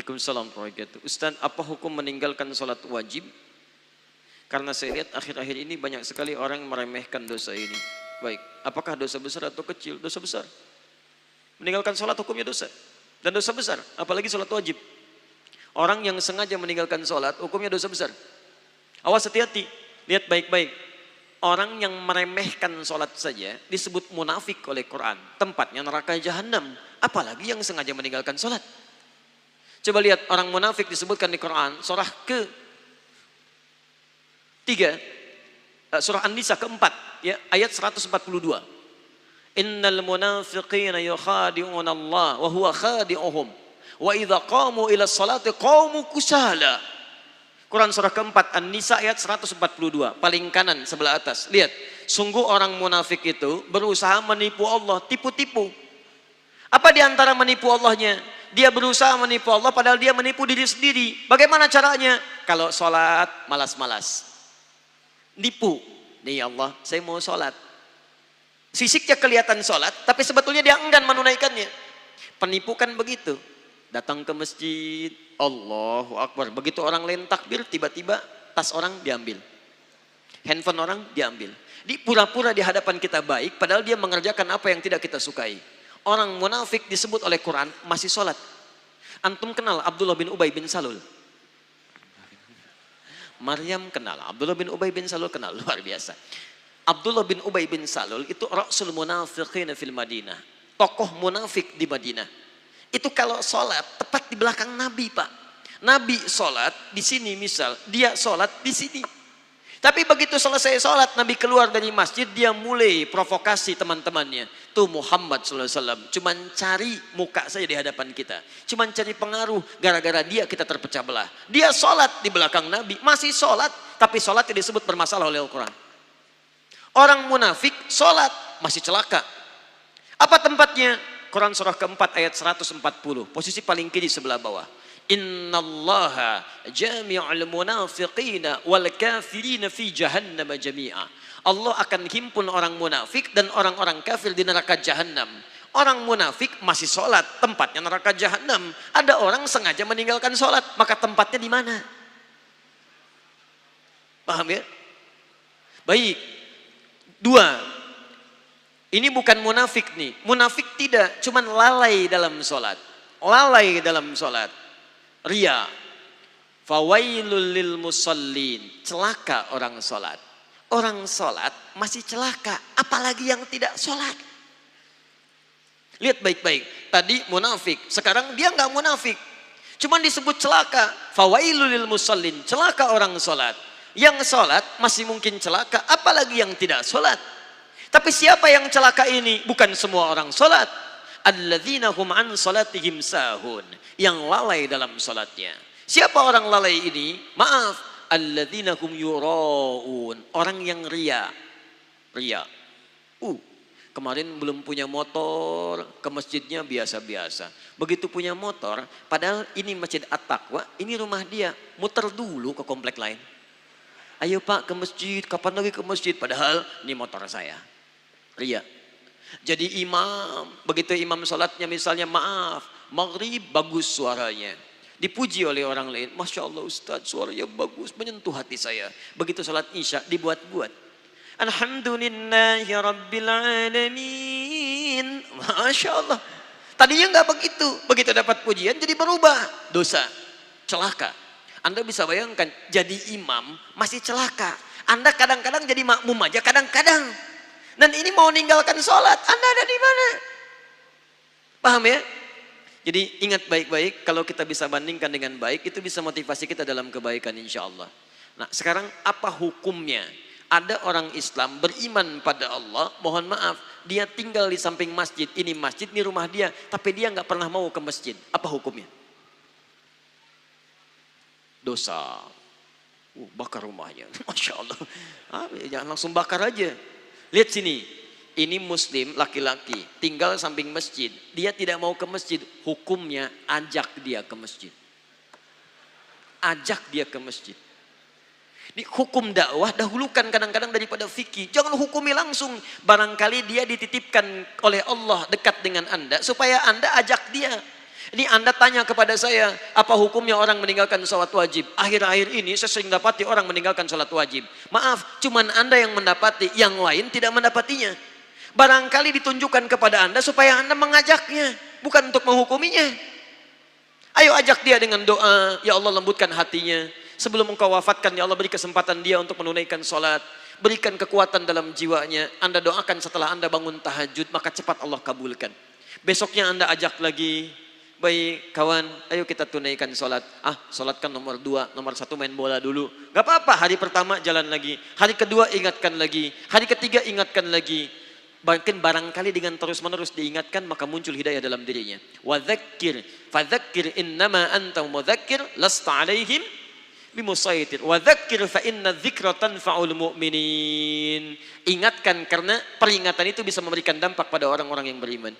Waalaikumsalam warahmatullahi wabarakatuh. Ustaz, apa hukum meninggalkan sholat wajib? Karena saya lihat akhir-akhir ini banyak sekali orang meremehkan dosa ini. Baik, apakah dosa besar atau kecil? Dosa besar. Meninggalkan sholat hukumnya dosa. Dan dosa besar, apalagi sholat wajib. Orang yang sengaja meninggalkan sholat hukumnya dosa besar. Awas, hati-hati, lihat baik-baik. Orang yang meremehkan sholat saja disebut munafik oleh Quran. Tempatnya neraka jahanam. Apalagi yang sengaja meninggalkan sholat. Coba lihat orang munafik disebutkan di Quran. Surah surah An-Nisa keempat, ya, ayat 142. Innal munafiqina yukhadi'una Allah wa huwa khadi'uhum wa idza qamu ila sholati qamu kusala. Quran surah keempat An-Nisa ayat 142, paling kanan sebelah atas. Lihat, sungguh orang munafik itu berusaha menipu Allah, tipu-tipu. Apa di antara menipu Allahnya? Dia berusaha menipu Allah padahal dia menipu diri sendiri. Bagaimana caranya? Kalau sholat malas-malas. Nipu. Nih Allah, saya mau sholat. Fisiknya kelihatan sholat, tapi sebetulnya dia enggan menunaikannya. Penipu kan begitu. Datang ke masjid, Allahu Akbar. Begitu orang lain takbir, tiba-tiba tas orang diambil. Handphone orang diambil. Di pura-pura di hadapan kita baik, padahal dia mengerjakan apa yang tidak kita sukai. Orang munafik disebut oleh Quran masih sholat. Antum kenal Abdullah bin Ubay bin Salul? Maryam kenal, Abdullah bin Ubay bin Salul kenal, luar biasa. Abdullah bin Ubay bin Salul itu Rasul Munafiqina fil Madinah. Tokoh munafik di Madinah. Itu kalau sholat tepat di belakang Nabi, Pak. Nabi sholat di sini misal, dia sholat di sini. Tapi begitu selesai sholat, Nabi keluar dari masjid, dia mulai provokasi teman-temannya. Tuh Muhammad SAW, cuman cari muka saja di hadapan kita. Cuman cari pengaruh, gara-gara dia kita terpecah belah. Dia sholat di belakang Nabi, masih sholat, tapi sholat tidak disebut bermasalah oleh Al-Quran. Orang munafik sholat, masih celaka. Apa tempatnya? Quran surah keempat ayat 140, posisi paling kiri sebelah bawah. Innallaha jami'ul munafiqina wal kafirina fi jahannam jami'a. Allah akan himpun orang munafik dan orang-orang kafir di neraka jahanam. Orang munafik masih sholat, tempatnya neraka jahanam. Ada orang sengaja meninggalkan sholat, maka tempatnya di mana? Paham ya? Baik. Dua. Ini bukan munafik nih. Munafik tidak, cuman lalai dalam sholat. Lalai dalam sholat. Ria. Fawailul lil musallin. Celaka orang sholat. Orang sholat masih celaka. Apalagi yang tidak sholat. Lihat baik-baik. Tadi munafik. Sekarang dia nggak munafik. Cuman disebut celaka. Fawailul lil musallin. Celaka orang sholat. Yang sholat masih mungkin celaka. Apalagi yang tidak sholat. Tapi siapa yang celaka ini? Bukan semua orang sholat. Alladzina hum an sholatihim sahun. Yang lalai dalam sholatnya. Siapa orang lalai ini? Maaf. Alladzina hum yura'un. Orang yang ria. Ria. Kemarin belum punya motor. Ke masjidnya biasa-biasa. Begitu punya motor. Padahal ini masjid At-Taqwa. Ini rumah dia. Muter dulu ke komplek lain. Ayo Pak ke masjid. Kapan lagi ke masjid? Padahal ini motor saya. Ria. Jadi imam, begitu imam sholatnya misalnya maaf, maghrib bagus suaranya. Dipuji oleh orang lain, Masya Allah Ustaz suaranya bagus, menyentuh hati saya. Begitu sholat isya dibuat-buat. Alhamdulillahi Rabbil Alamin. Masya Allah. Tadinya nggak begitu, begitu dapat pujian jadi berubah. Dosa, celaka. Anda bisa bayangkan jadi imam masih celaka. Anda kadang-kadang jadi makmum aja kadang-kadang. Dan ini mau meninggalkan sholat, Anda ada di mana? Paham ya? Jadi ingat baik-baik, kalau kita bisa bandingkan dengan baik, itu bisa motivasi kita dalam kebaikan insya Allah. Nah sekarang apa hukumnya? Ada orang Islam beriman pada Allah, mohon maaf, dia tinggal di samping masjid, ini rumah dia, tapi dia nggak pernah mau ke masjid. Apa hukumnya? Dosa. Bakar rumahnya, Masya Allah. Jangan langsung bakar aja. Lihat sini, ini muslim laki-laki tinggal samping masjid. Dia tidak mau ke masjid, hukumnya ajak dia ke masjid. Ajak dia ke masjid. Ini hukum dakwah dahulukan kadang-kadang daripada fikih. Jangan hukumi langsung. Barangkali dia dititipkan oleh Allah dekat dengan Anda supaya Anda ajak dia. Ini Anda tanya kepada saya, apa hukumnya orang meninggalkan sholat wajib? Akhir-akhir ini saya sering dapati orang meninggalkan sholat wajib. Maaf, cuman Anda yang mendapati, yang lain tidak mendapatinya. Barangkali ditunjukkan kepada Anda supaya Anda mengajaknya, bukan untuk menghukuminya. Ayo ajak dia dengan doa, ya Allah lembutkan hatinya. Sebelum engkau wafatkan, ya Allah beri kesempatan dia untuk menunaikan sholat. Berikan kekuatan dalam jiwanya. Anda doakan setelah Anda bangun tahajud, maka cepat Allah kabulkan. Besoknya Anda ajak lagi. Baik kawan, ayo kita tunaikan sholat. Sholat kan nomor 2, nomor 1 main bola dulu. Gak apa-apa, hari pertama jalan lagi. Hari kedua ingatkan lagi. Hari ketiga ingatkan lagi. Bahkan barangkali dengan terus-menerus diingatkan, maka muncul hidayah dalam dirinya. Wadzakir, fadzakir innama anta mudzakir, lasta alaihim bimusaitir. Wadzakir fa inna dzikra tanfa'ul mu'minin. Ingatkan karena peringatan itu bisa memberikan dampak pada orang-orang yang beriman.